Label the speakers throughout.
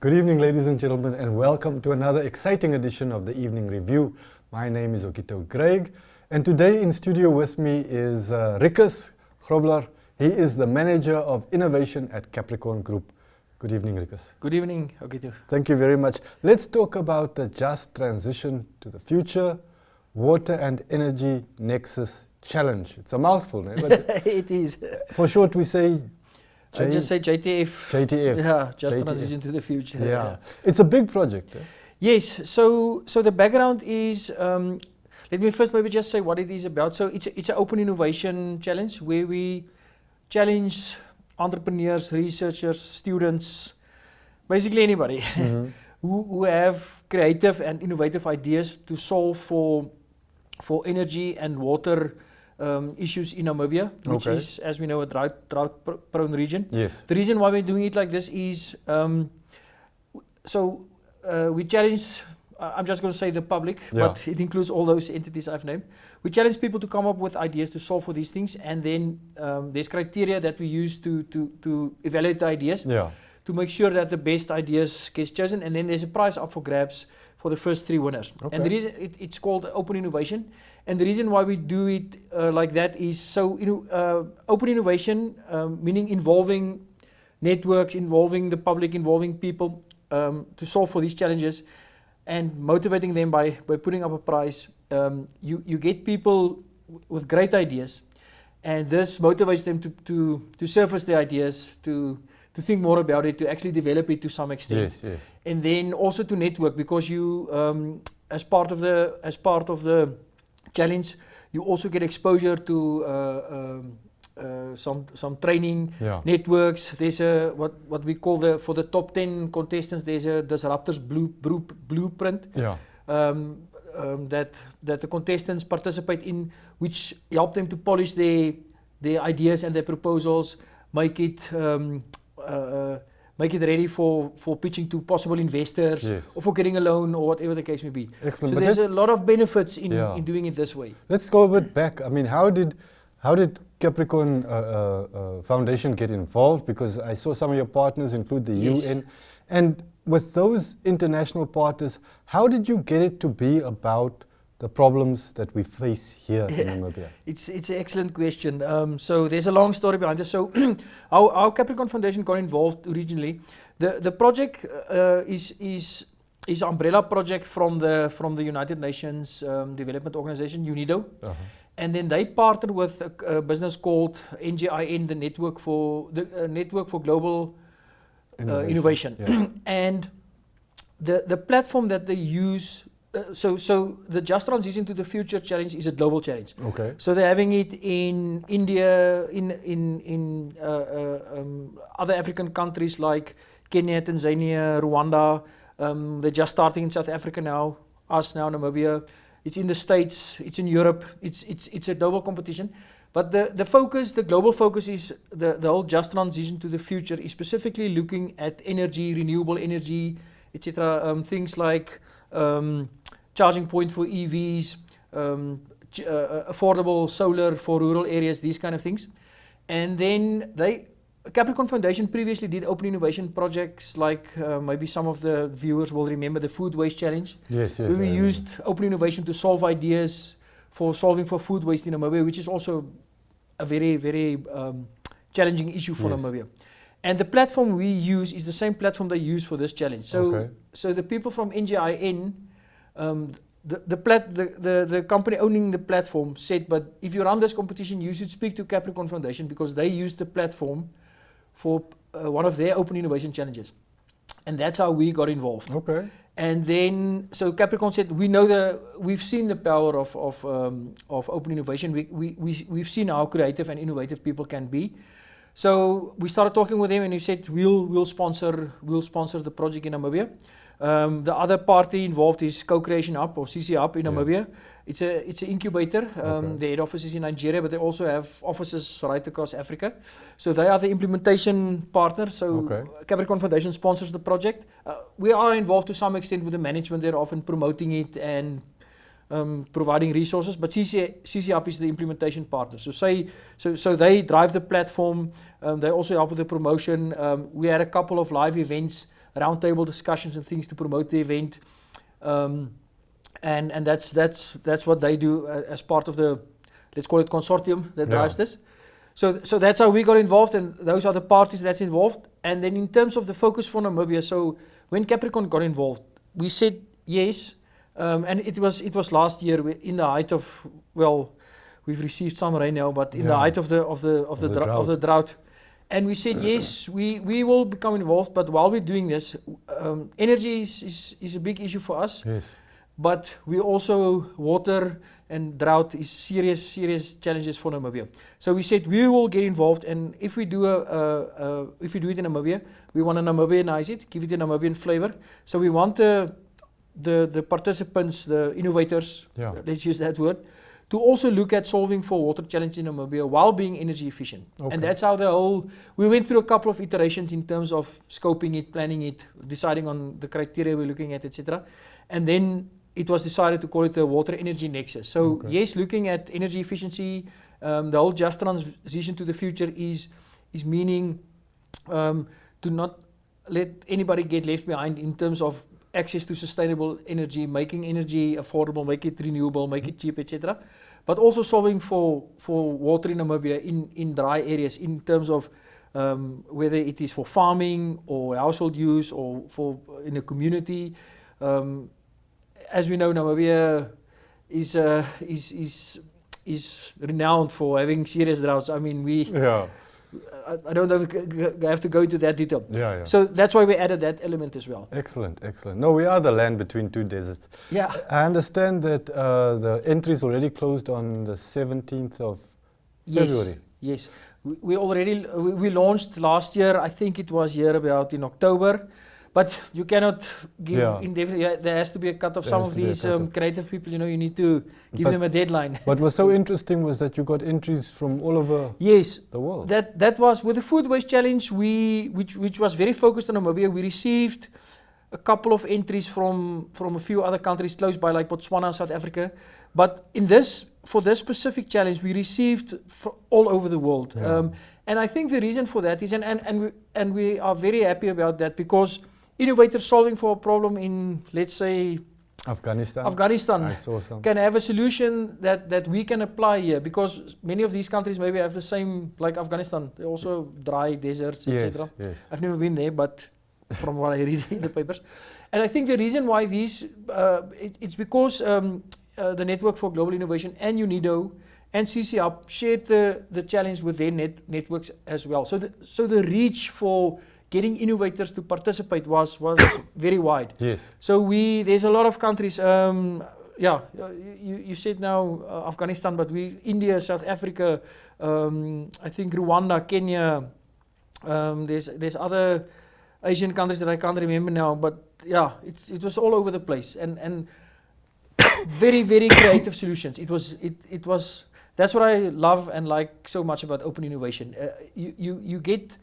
Speaker 1: Good evening, ladies and gentlemen, and welcome to another exciting edition of the Evening Review. My name is Okito Greig, and today in studio with me is Rikus Grobler. He is the Manager of Innovation at Capricorn Group. Good evening, Rikus.
Speaker 2: Good evening, Okito.
Speaker 1: Thank you very much. Let's talk about the Just Transition to the Future Water and Energy Nexus Challenge. It's a mouthful, eh? But
Speaker 2: it is.
Speaker 1: for short, we say
Speaker 2: I just say JTF.
Speaker 1: JTF.
Speaker 2: Yeah, Just
Speaker 1: JTF.
Speaker 2: Transition to the Future.
Speaker 1: Yeah. It's a big project. Eh?
Speaker 2: Yes, so the background is, let me first maybe just say what it is about. So it's an open innovation challenge where we challenge entrepreneurs, researchers, students, basically anybody who have creative and innovative ideas to solve for energy and water issues in Namibia, which is, as we know, a drought-prone region.
Speaker 1: Yes.
Speaker 2: The reason why we're doing it like this is, we challenge, I'm just going to say the public, but it includes all those entities I've named. We challenge people to come up with ideas to solve for these things, and then there's criteria that we use to evaluate the ideas, to make sure that the best ideas gets chosen, and then there's a prize up for grabs for the first 3 winners. And the reason it's called open innovation, and the reason why we do it like that is so open innovation, meaning involving networks, involving the public, involving people to solve for these challenges, and motivating them by putting up a prize. You get people with great ideas, and this motivates them to surface their ideas, to think more about it, to actually develop it to some extent.
Speaker 1: Yes.
Speaker 2: And then also to network, because you, as part of the challenge, you also get exposure to some training networks. There's a what we call for the top 10 contestants. There's a disruptors blueprint. That the contestants participate in, which help them to polish their ideas and their proposals, make it ready for pitching to possible investors, or for getting a loan, or whatever the case may be.
Speaker 1: Excellent.
Speaker 2: So there's a lot of benefits in doing it this way.
Speaker 1: Let's go a bit back. I mean, how did Capricorn Foundation get involved? Because I saw some of your partners include the UN. And with those international partners, how did you get it to be about the problems that we face here in Namibia?
Speaker 2: It's an excellent question. So there's a long story behind this. So our Capricorn Foundation got involved originally. The project is an umbrella project from the United Nations Development Organization, UNIDO. And then they partnered with a business called NGIN, the Network for Global Innovation. And the platform that they use, so the Just Transition to the Future Challenge is a global challenge. So they're having it in India, in other African countries like Kenya, Tanzania, Rwanda. They're just starting in South Africa now, us now, Namibia. It's in the States, it's in Europe, it's a global competition. But the global focus is the whole Just Transition to the Future is specifically looking at energy, renewable energy, etc. Things like charging point for EVs, affordable solar for rural areas, these kind of things. And then Capricorn Foundation previously did open innovation projects like maybe some of the viewers will remember the Food Waste Challenge.
Speaker 1: Yes.
Speaker 2: Where we used open innovation to solve ideas for solving for food waste in Namibia, which is also a very, very challenging issue for Namibia. And the platform we use is the same platform they use for this challenge. So the people from NGIN, the company owning the platform said, but if you run this competition, you should speak to Capricorn Foundation because they use the platform for one of their open innovation challenges. And that's how we got involved. And then, so Capricorn said, we've seen the power of open innovation. We've seen how creative and innovative people can be. So we started talking with him, and he said, we'll sponsor the project in Namibia. The other party involved is Co-Creation Hub, or CC Hub in Namibia. It's an incubator. The head office is in Nigeria, but they also have offices right across Africa. So they are the implementation partner. So Capricorn Foundation sponsors the project. We are involved to some extent with the management. They're often promoting it and providing resources, but CC Hub is the implementation partner. So they drive the platform. They also help with the promotion. We had a couple of live events roundtable discussions and things to promote the event. And that's what they do as part of the, let's call it consortium that drives this. So that's how we got involved, and those are the parties that's involved. And then in terms of the focus for Namibia, so when Capricorn got involved, we said yes, and it was last year in the height of, well, we've received some rain now, but in the height of the drought. And we said yes, we will become involved, but while we're doing this, energy is a big issue for us.
Speaker 1: Yes.
Speaker 2: But we also, water and drought is serious challenges for Namibia. So we said we will get involved, and if we do if we do it in Namibia, we want to Namibianize it, give it a Namibian flavor. So we want the participants, the innovators, let's use that word, to also look at solving for water challenge in Namibia while being energy efficient. Okay. And that's how we went through a couple of iterations in terms of scoping it, planning it, deciding on the criteria we're looking at, etc. And then it was decided to call it the Water Energy Nexus. So yes, looking at energy efficiency, the whole just transition to the future is meaning to not let anybody get left behind in terms of access to sustainable energy, making energy affordable, make it renewable, make it cheap, etc. But also solving for water in Namibia in dry areas in terms of whether it is for farming or household use or for in a community. As we know, Namibia is renowned for having serious droughts. I mean, I don't know if I have to go into that detail. So that's why we added that element as well.
Speaker 1: Excellent. No, we are the land between two deserts.
Speaker 2: Yeah.
Speaker 1: I understand that the entries already closed on the 17th of February.
Speaker 2: Yes. We launched last year. I think it was here about in October. But you cannot give indefinitely. There has to be a cut of some of these creative people. You need to give them a deadline.
Speaker 1: What was so interesting was that you got entries from all over the world.
Speaker 2: That was with the Food Waste Challenge, which was very focused on Namibia. We received a couple of entries from a few other countries close by, like Botswana, South Africa. But for this specific challenge, we received all over the world. And I think the reason for that is, and we are very happy about that, because innovators solving for a problem in, let's say, Afghanistan can have a solution that we can apply here, because many of these countries maybe have the same, like Afghanistan, they also dry deserts, etc.
Speaker 1: Yes.
Speaker 2: I've never been there, but from what I read in the papers. And I think the reason why these, it's because the Network for Global Innovation and UNIDO and CCUP shared the challenge with their networks as well. So the reach for getting innovators to participate was very wide.
Speaker 1: Yes.
Speaker 2: So there's a lot of countries. You said now Afghanistan, but India, South Africa, I think Rwanda, Kenya. There's other Asian countries that I can't remember now, but it was all over the place and very, very creative solutions. It was. That's what I love and like so much about open innovation. You get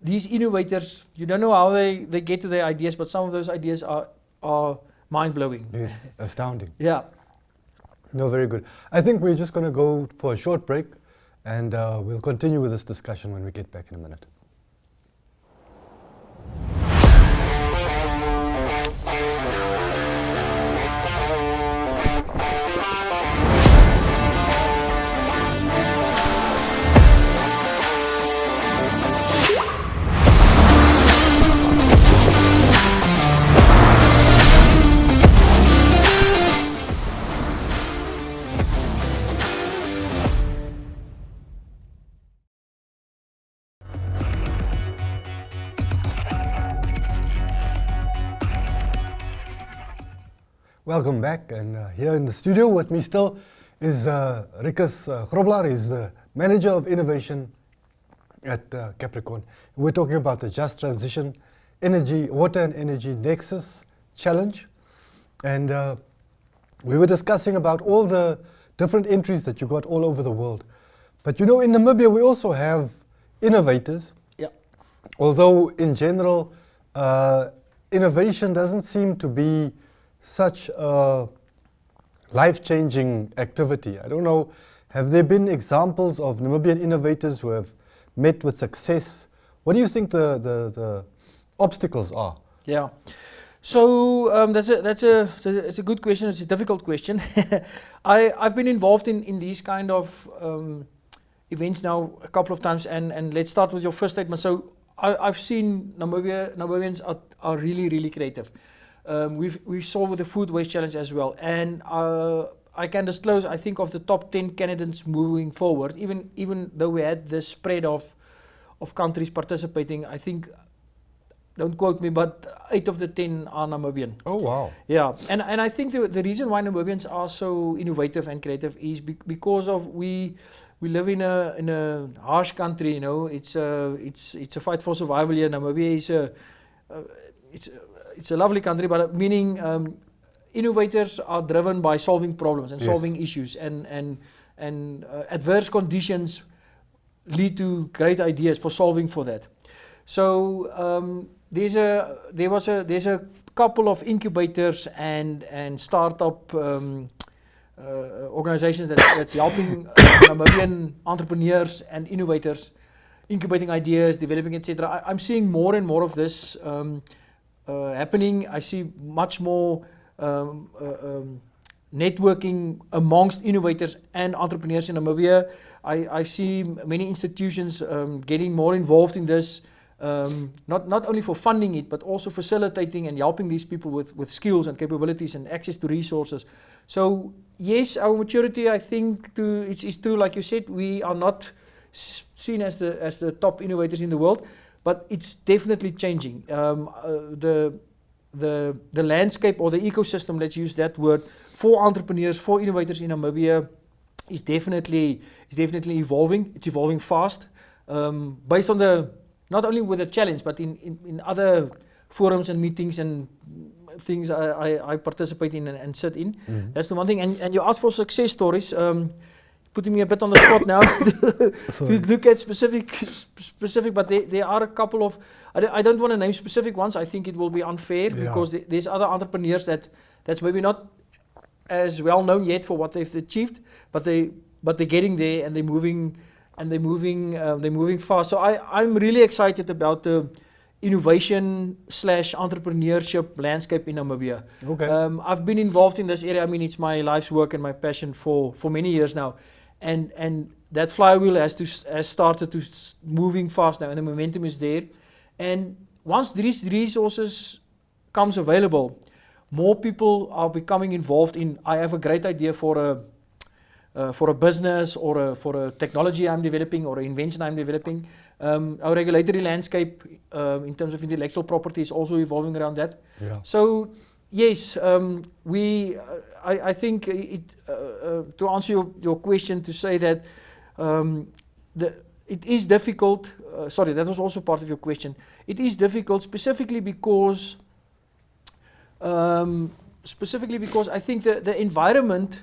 Speaker 2: these innovators, you don't know how they get to their ideas, but some of those ideas are mind-blowing.
Speaker 1: Yes, astounding.
Speaker 2: Yeah.
Speaker 1: No, very good. I think we're just going to go for a short break, and we'll continue with this discussion when we get back in a minute. Welcome back, and here in the studio with me still is Rikus Grobler. He's the Manager of Innovation at Capricorn. We're talking about the Just Transition Water and Energy Nexus Challenge, and we were discussing about all the different entries that you got all over the world. But in Namibia we also have innovators.
Speaker 2: Yeah.
Speaker 1: Although in general, innovation doesn't seem to be such a life-changing activity. I don't know, have there been examples of Namibian innovators who have met with success? What do you think the obstacles are
Speaker 2: Yeah. So it's a good question. It's a difficult question. I've been involved in these kind of events now a couple of times, and let's start with your first statement. So I've seen Namibians are really creative. We saw with the food waste challenge as well, and I can disclose, I think, of the top 10 candidates moving forward, even though we had this spread of countries participating, I think, don't quote me, but 8 of the 10 are Namibian.
Speaker 1: Oh, wow.
Speaker 2: Yeah, and I think the reason why Namibians are so innovative and creative is because of we live in a harsh country, you know. It's a fight for survival here. Namibia is it's a lovely country, but meaning innovators are driven by solving problems and solving issues, and adverse conditions lead to great ideas for solving for that. So there's a couple of incubators and startup organizations that's helping Namibian entrepreneurs and innovators incubating ideas, developing, etc. I'm seeing more and more of this happening. I see much more networking amongst innovators and entrepreneurs in Namibia. I see many institutions getting more involved in this, not only for funding it, but also facilitating and helping these people with skills and capabilities and access to resources. So yes, our maturity, I think, it's true, like you said, we are not seen as the top innovators in the world, but it's definitely changing. The landscape or the ecosystem, let's use that word, for entrepreneurs, for innovators in Namibia is definitely evolving. It's evolving fast, based on not only with the challenge, but in other forums and meetings and things I participate in and sit in.
Speaker 1: Mm-hmm.
Speaker 2: That's the one thing. And you asked for success stories. Putting me a bit on the spot now to look at specific, but there are a couple of, I don't want to name specific ones. I think it will be unfair because there's other entrepreneurs that's maybe not as well known yet for what they've achieved, but they're getting there and they're moving fast. So I'm really excited about the innovation / entrepreneurship landscape in Namibia.
Speaker 1: Okay.
Speaker 2: I've been involved in this area. I mean, it's my life's work and my passion for many years now. And that flywheel has started to moving fast now, and the momentum is there. And once these resources comes available, more people are becoming involved in. I have a great idea for a business or for a technology I'm developing or an invention I'm developing. Our regulatory landscape in terms of intellectual property is also evolving around that.
Speaker 1: Yeah.
Speaker 2: So yes, I think to answer your question, to say that it is difficult. Sorry, that was also part of your question. It is difficult specifically because I think the environment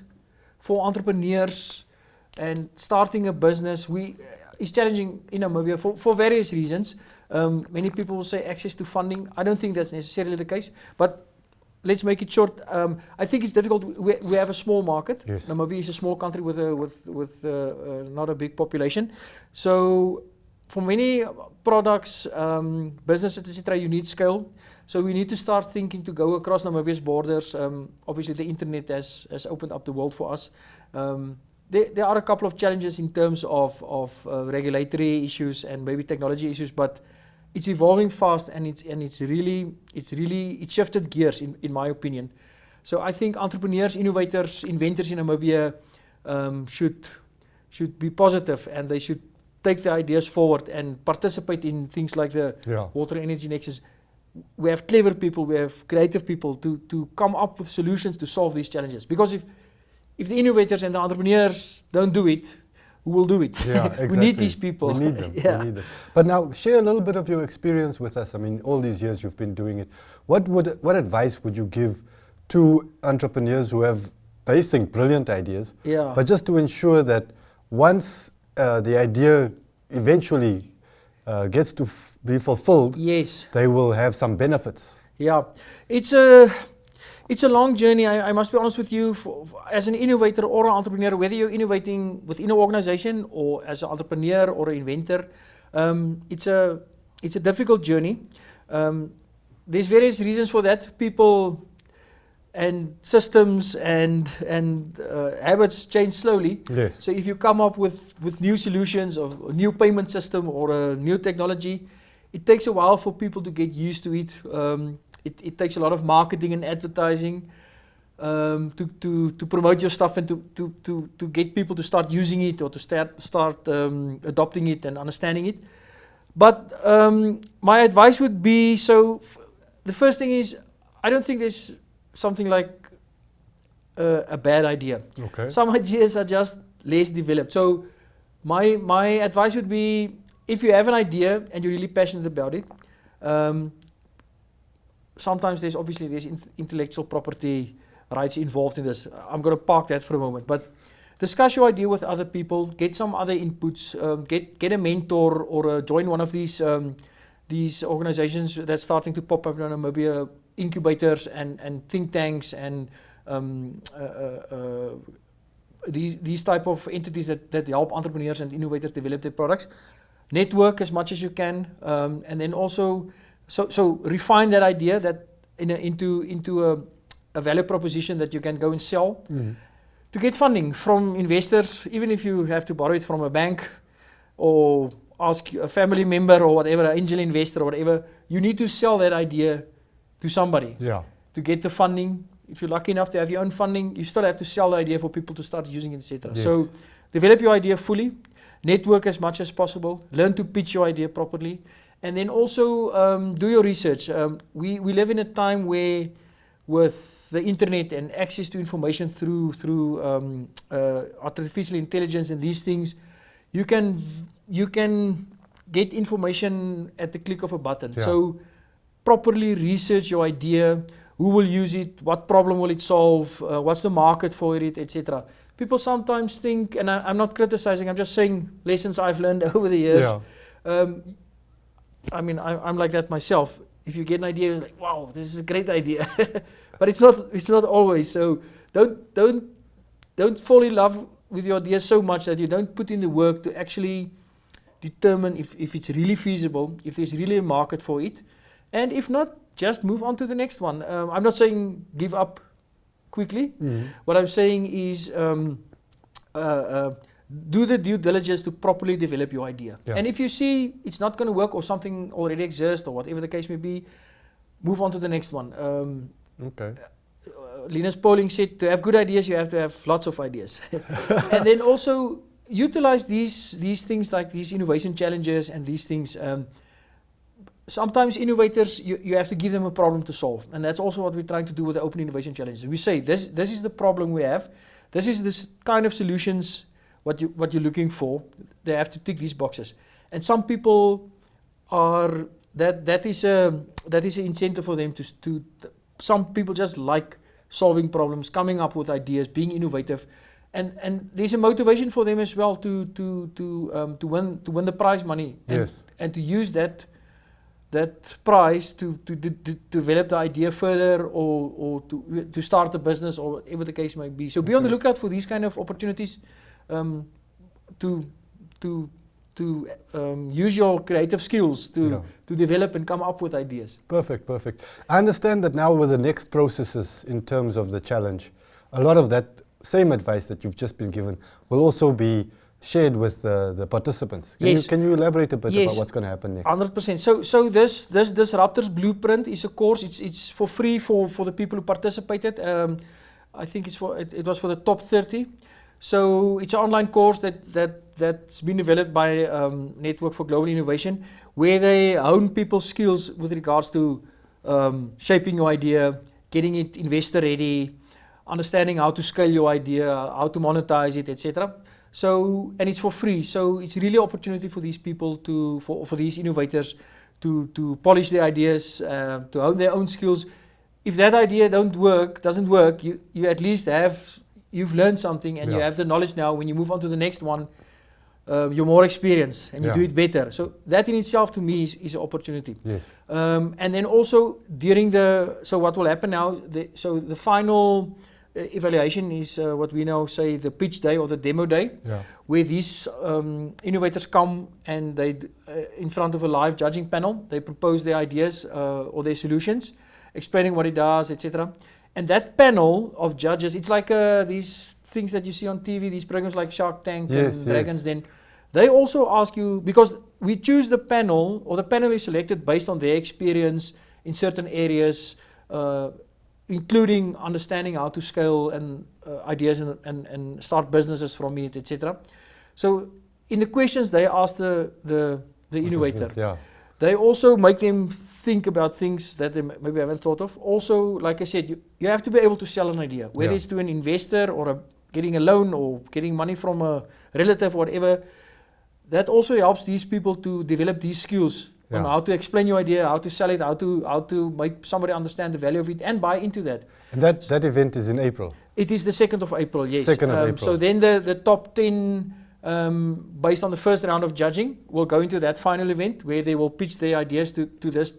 Speaker 2: for entrepreneurs and starting a business is challenging in Namibia for various reasons. Many people will say access to funding. I don't think that's necessarily the case, but let's make it short. I think it's difficult. We have a small market.
Speaker 1: Yes.
Speaker 2: Namibia is a small country with not a big population. So for many products, businesses, etc., you need scale. So we need to start thinking to go across Namibia's borders. Obviously, the internet has opened up the world for us. There are a couple of challenges in terms of regulatory issues and maybe technology issues, but it's evolving fast, and it's shifted gears in my opinion. So I think entrepreneurs, innovators, inventors in Namibia should be positive, and they should take the ideas forward and participate in things like the Water Energy Nexus. We have clever people, we have creative people to come up with solutions to solve these challenges. Because if the innovators and the entrepreneurs don't do it, who will do it?
Speaker 1: Yeah, exactly.
Speaker 2: We need these people.
Speaker 1: We need them.
Speaker 2: Yeah.
Speaker 1: We need them. But now, share a little bit of your experience with us. I mean, all these years you've been doing it. What advice would you give to entrepreneurs who have, they think, brilliant ideas, but just to ensure that once the idea eventually gets to be fulfilled, they will have some benefits?
Speaker 2: Yeah, it's a long journey. I must be honest with you. As an innovator or an entrepreneur, whether you're innovating within an organization or as an entrepreneur or an inventor, it's a difficult journey. there's various reasons for that. People and systems and habits change slowly.
Speaker 1: Yes.
Speaker 2: So if you come up with new solutions or a new payment system or a new technology, it takes a while for people to get used to it. It takes a lot of marketing and advertising to promote your stuff and to get people to start using it or to start adopting it and understanding it. But my advice would be, the first thing is, I don't think there's something like a bad idea.
Speaker 1: Okay.
Speaker 2: Some ideas are just less developed. So my advice would be, if you have an idea and you're really passionate about it, sometimes there's intellectual property rights involved in this. I'm going to park that for a moment, but discuss your idea with other people, get some other inputs, get a mentor or join one of these organizations that's starting to pop up in Namibia, incubators and think tanks and these type of entities that help entrepreneurs and innovators develop their products. Network as much as you can, and then also so refine that idea that into a value proposition that you can go and sell.
Speaker 1: Mm.
Speaker 2: To get funding from investors, even if you have to borrow it from a bank or ask a family member or whatever, an angel investor or whatever, you need to sell that idea to somebody.
Speaker 1: Yeah.
Speaker 2: To get the funding. If you're lucky enough to have your own funding, you still have to sell the idea for people to start using it, etc.
Speaker 1: Yes.
Speaker 2: So develop your idea fully, network as much as possible, learn to pitch your idea properly, and then also do your research. We live in a time where, with the internet and access to information through artificial intelligence and these things, you can get information at the click of a button.
Speaker 1: Yeah.
Speaker 2: So properly research your idea. Who will use it? What problem will it solve? What's the market for it, etc. People sometimes think, and I'm not criticizing, I'm just saying lessons I've learned over the years.
Speaker 1: Yeah.
Speaker 2: I mean, I'm like that myself. If you get an idea, you're like, wow, this is a great idea. But it's not always. So don't fall in love with your idea so much that you don't put in the work to actually determine if it's really feasible, if there's really a market for it. And if not, just move on to the next one. I'm not saying give up quickly.
Speaker 1: Mm.
Speaker 2: What I'm saying is do the due diligence to properly develop your idea.
Speaker 1: Yeah.
Speaker 2: And if you see it's not going to work or something already exists or whatever the case may be, move on to the next one.
Speaker 1: Okay.
Speaker 2: Linus Pauling said, to have good ideas, you have to have lots of ideas. And then also utilize these things like these innovation challenges and these things. Sometimes innovators, you have to give them a problem to solve. And that's also what we're trying to do with the Open Innovation Challenge. We say, this is the problem we have. This is this kind of solutions, what you're looking for. They have to tick these boxes. And some people are, that is an incentive for them to some people just like solving problems, coming up with ideas, being innovative. And there's a motivation for them as well to win the prize money.
Speaker 1: Yes.
Speaker 2: And to use that prize to develop the idea further or to start a business or whatever the case might be. So be on the lookout for these kind of opportunities to use your creative skills to develop and come up with ideas.
Speaker 1: Perfect. I understand that now with the next processes in terms of the challenge, a lot of that same advice that you've just been given will also be shared with the participants. Can you elaborate a bit about what's going to happen next?
Speaker 2: 100%. So this Disruptors Blueprint is a course. It's for free for the people who participated. I think it was for the top 30. So it's an online course that's been developed by Network for Global Innovation, where they hone people's skills with regards to shaping your idea, getting it investor ready, understanding how to scale your idea, how to monetize it, etc. So, and it's for free. So it's really an opportunity for these people for these innovators to polish their ideas, to hone their own skills. If that idea doesn't work, you at least you've learned something and you have the knowledge now. When you move on to the next one, you're more experienced and you do it better. So that in itself to me is an opportunity.
Speaker 1: Yes.
Speaker 2: And then also so what will happen now, the final evaluation is what we now say the pitch day or the demo day,
Speaker 1: Yeah.
Speaker 2: where these innovators come and they, in front of a live judging panel, they propose their ideas or their solutions, explaining what it does, etc. And that panel of judges, it's like these things that you see on TV, these programs like Shark Tank and Dragons Den. They also ask you, because we choose the panel, or the panel is selected based on their experience in certain areas, including understanding how to scale and ideas and start businesses from it, etc. So in the questions they ask the innovator,
Speaker 1: Yeah.
Speaker 2: they also make them think about things that they maybe haven't thought of. Also, like I said, you have to be able to sell an idea, whether it's to an investor or getting a loan or getting money from a relative, whatever. That also helps these people to develop these skills on how to explain your idea, how to sell it, how to make somebody understand the value of it and buy into that.
Speaker 1: And that event is in April.
Speaker 2: It is the 2nd of April, yes.
Speaker 1: 2nd of April.
Speaker 2: So then the top 10, based on the first round of judging, will go into that final event where they will pitch their ideas to this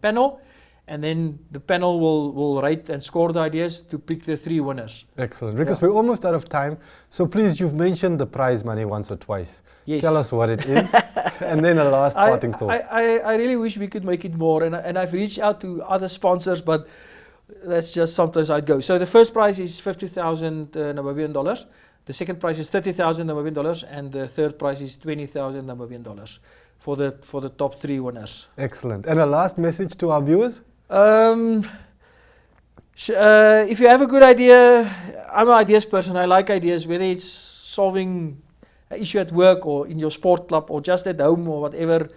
Speaker 2: panel. And then the panel will rate and score the ideas to pick the 3 winners.
Speaker 1: Excellent. Because we're almost out of time. So please, you've mentioned the prize money once or twice.
Speaker 2: Yes.
Speaker 1: Tell us what it is. And then a last parting thought.
Speaker 2: I really wish we could make it more. And I've reached out to other sponsors, but that's just sometimes I'd go. So the first prize is 50,000 Namibian dollars. The second prize is 30,000 Namibian dollars. And the third prize is 20,000 Namibian dollars for the top 3 winners.
Speaker 1: Excellent. And a last message to our viewers?
Speaker 2: If you have a good idea, I'm an ideas person. I like ideas, whether it's solving an issue at work or in your sport club or just at home or whatever.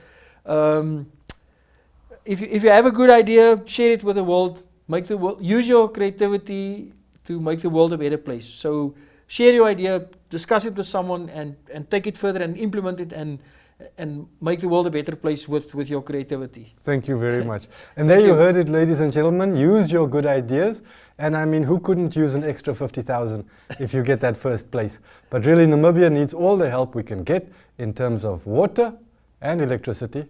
Speaker 2: If you have a good idea, share it with the world. Make the world, use your creativity to make the world a better place. So share your idea, discuss it with someone, and take it further and implement it and make the world a better place with your creativity.
Speaker 1: Thank you very much. And there you heard it, ladies and gentlemen. Use your good ideas. And I mean, who couldn't use an extra 50,000 if you get that first place? But really, Namibia needs all the help we can get in terms of water and electricity.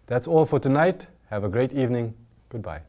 Speaker 1: That's all for tonight. Have a great evening. Goodbye.